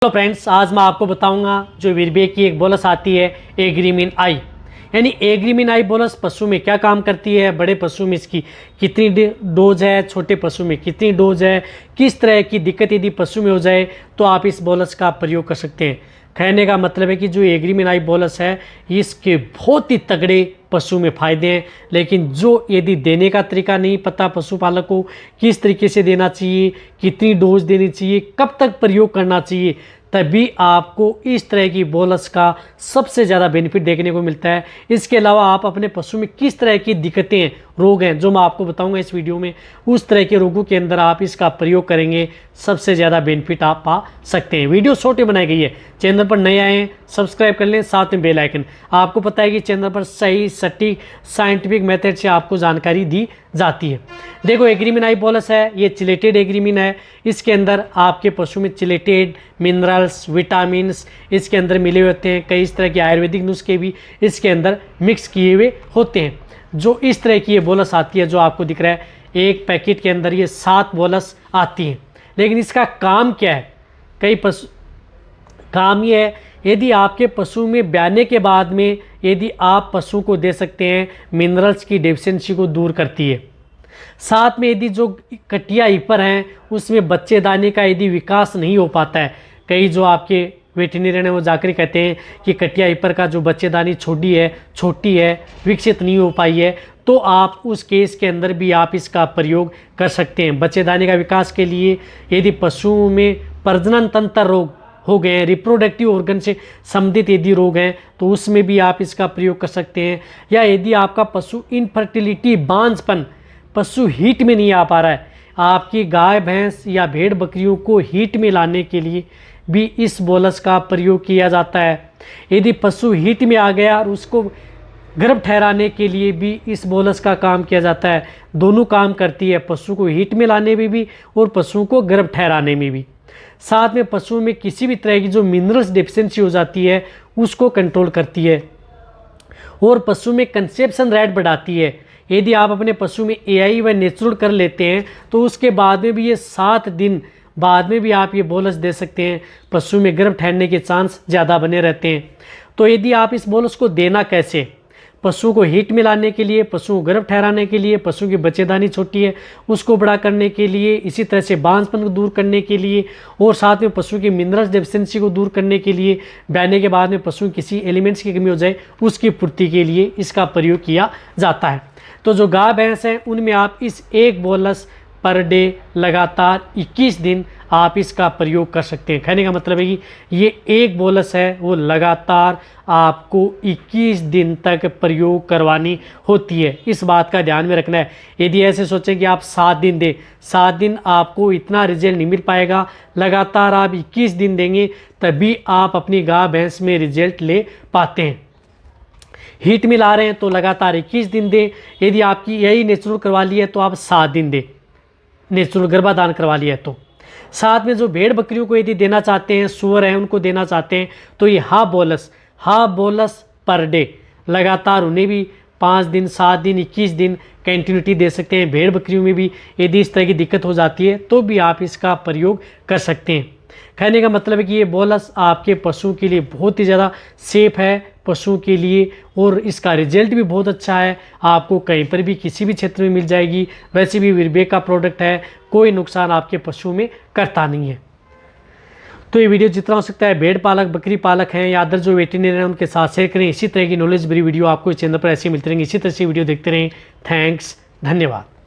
Hello friends, आज मैं आपको बताऊंगा जो वीरबे की एक बोलस आती है एग्रीमिन आई। यानी एग्रीमिन आई बोलस पशु में क्या काम करती है, बड़े पशु में इसकी कितनी डोज है, छोटे पशु में कितनी डोज है, किस तरह की दिक्कत यदि पशु में हो जाए तो आप इस बोलस का प्रयोग कर सकते हैं। कहने का मतलब है कि जो एग्रीमिन आई बोलस है इसके बहुत ही तगड़े पशु में फ़ायदे हैं, लेकिन जो यदि देने का तरीका नहीं पता पशुपालक को, किस तरीके से देना चाहिए, कितनी डोज देनी चाहिए, कब तक प्रयोग करना चाहिए, तभी आपको इस तरह की बोलस का सबसे ज़्यादा बेनिफिट देखने को मिलता है। इसके अलावा आप अपने पशु में किस तरह की दिक्कतें, रोग हैं जो मैं आपको बताऊंगा इस वीडियो में, उस तरह के रोगों के अंदर आप इसका प्रयोग करेंगे सबसे ज़्यादा बेनिफिट आप पा सकते हैं। वीडियो छोटी बनाई गई है, चैनल पर नए आए हैं सब्सक्राइब कर लें, साथ में बेल आइकन। आपको पता है कि चैनल पर सही सटीक साइंटिफिक मेथड से आपको जानकारी दी जाती है। देखो एग्रीमिन आई बोलस है, ये चिलेटेड एग्रीमिन है। इसके अंदर आपके पशु में चिलेटेड मिनरल्स, विटामिन्स इसके अंदर मिले होते हैं। कई इस तरह के आयुर्वेदिक नुस्खे भी इसके अंदर मिक्स किए हुए होते हैं। जो इस तरह की ये बोलस आती है जो आपको दिख रहा है, एक पैकेट के अंदर ये 7 बोलस आती हैं। लेकिन इसका काम क्या है? कई पशु काम ये है, यदि आपके पशु में ब्याने के बाद में यदि आप पशु को दे सकते हैं, मिनरल्स की डेफिशिएंसी को दूर करती है। साथ में यदि जो कटिया ईपर हैं उसमें बच्चेदानी का यदि विकास नहीं हो पाता है, कई जो आपके वेटरनरियन है वो जाकर कहते हैं कि कटिया ईपर का जो बच्चेदानी छोटी है, विकसित नहीं हो पाई है, तो आप उस केस के अंदर भी आप इसका प्रयोग कर सकते हैं। बच्चेदानी का विकास के लिए यदि पशुओं में प्रजनन तंत्र रोग हो गए हैं, रिप्रोडक्टिव ऑर्गन से संबंधित यदि रोग हैं, तो उसमें भी आप इसका प्रयोग कर सकते हैं। या यदि आपका पशु इनफर्टिलिटी, बांझपन, पशु हीट में नहीं आ पा रहा है, आपकी गाय भैंस या भेड़ बकरियों को हीट में लाने के लिए भी इस बोलस का प्रयोग किया जाता है। यदि पशु हीट में आ गया और उसको गर्भ ठहराने के लिए भी इस बोलस का काम किया जाता है। दोनों काम करती है, पशु को हीट में लाने में भी और पशु को गर्भ ठहराने में भी। साथ में पशु में किसी भी तरह की जो मिनरल्स डेफिशिएंसी हो जाती है उसको कंट्रोल करती है और पशु में कंसेप्शन रेट बढ़ाती है। यदि आप अपने पशु में एआई व नेचुरल कर लेते हैं तो उसके बाद में भी ये 7 दिन बाद में भी आप ये बोलस दे सकते हैं। पशु में गर्भ ठहरने के चांस ज़्यादा बने रहते हैं। तो यदि आप इस बोलस को देना कैसे, पशु को हीट में लाने के लिए, पशु को गर्भ ठहराने के लिए, पशु की बच्चेदानी छोटी है उसको बड़ा करने के लिए, इसी तरह से बांझपन को दूर करने के लिए और साथ में पशु की मिनरल्स डेफिशिएंसी को दूर करने के लिए, ब्याने के बाद में पशु किसी एलिमेंट्स की कमी हो जाए उसकी पूर्ति के लिए इसका प्रयोग किया जाता है। तो जो गाय भैंस हैं उनमें आप इस एक बोलस पर डे लगातार 21 दिन आप इसका प्रयोग कर सकते हैं। कहने का मतलब है कि ये एक बोलस है वो लगातार आपको 21 दिन तक प्रयोग करवानी होती है। इस बात का ध्यान में रखना है। यदि ऐसे सोचें कि आप 7 दिन दें, 7 दिन आपको इतना रिजल्ट नहीं मिल पाएगा। लगातार आप 21 दिन देंगे तभी आप अपनी गाय भैंस में रिजल्ट ले पाते हैं। हीट में ला रहे हैं तो लगातार 21 दिन दें। यदि आपकी यही नेचुरल करवा ली है तो आप 7 दिन दें, नेचुरल गर्भाधान करवा लिया है तो। साथ में जो भेड़ बकरियों को यदि देना चाहते हैं, सुअर हैं उनको देना चाहते हैं, तो ये हाफ बोलस पर डे लगातार उन्हें भी 5 दिन, 7 दिन, 21 दिन कंटिन्यूटी दे सकते हैं। भेड़ बकरियों में भी यदि इस तरह की दिक्कत हो जाती है तो भी आप इसका प्रयोग कर सकते हैं। कहने का मतलब है कि ये बोलस आपके पशु के लिए बहुत ही ज़्यादा सेफ है पशु के लिए और इसका रिजल्ट भी बहुत अच्छा है। आपको कहीं पर भी किसी भी क्षेत्र में मिल जाएगी। वैसे भी वीरबे का प्रोडक्ट है, कोई नुकसान आपके पशु में करता नहीं है। तो ये वीडियो जितना हो सकता है भेड़ पालक, बकरी पालक हैं या अदर जो वेटरनरी हैं उनके साथ शेयर करें। इसी तरह की नॉलेज भरी वीडियो आपको इस चैनल पर ऐसी मिलती रहेंगी। इसी तरह से वीडियो देखते रहें। थैंक्स, धन्यवाद।